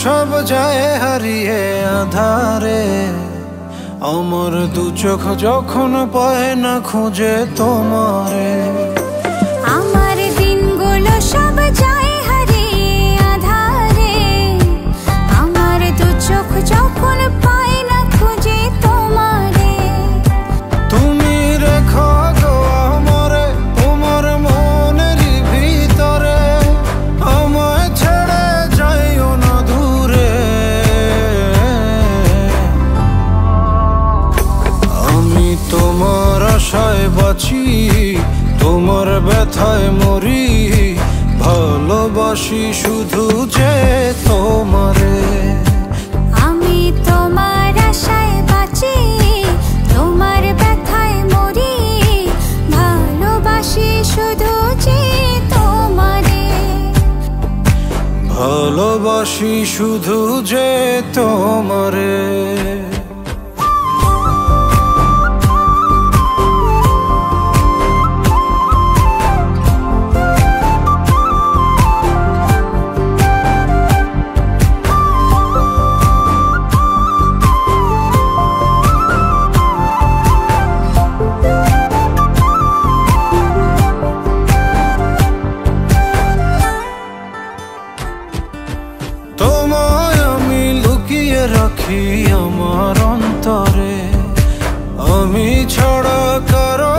সব যায় হারিয়ে আধারে, আমার দু চোখ যখন পায় না খুঁজে তোমারে। আমার দিনগুলো সব যায় হারিয়ে আধারে, আমার দু চোখ যখন পায় না খুঁজে তোমারে। তুমি রেখো গো আমারে তোমার মনের ভিতরে, আমায় ছেড়ে যাইও না দূরে। আমি তোমার আশায় বাঁচি, তোমার ব্যথায় মরি, ভালোবাসি শুধু যে তোমারে। আমি তোমার আশায় বাঁচি, তোমার ব্যথায় মরি, ভালোবাসি শুধু যে তোমারে। ভালোবাসি শুধু যে তোমারে। তোমায় আমি লুকিয়ে রাখি আমার অন্তরে, আমি ছাড়া কারো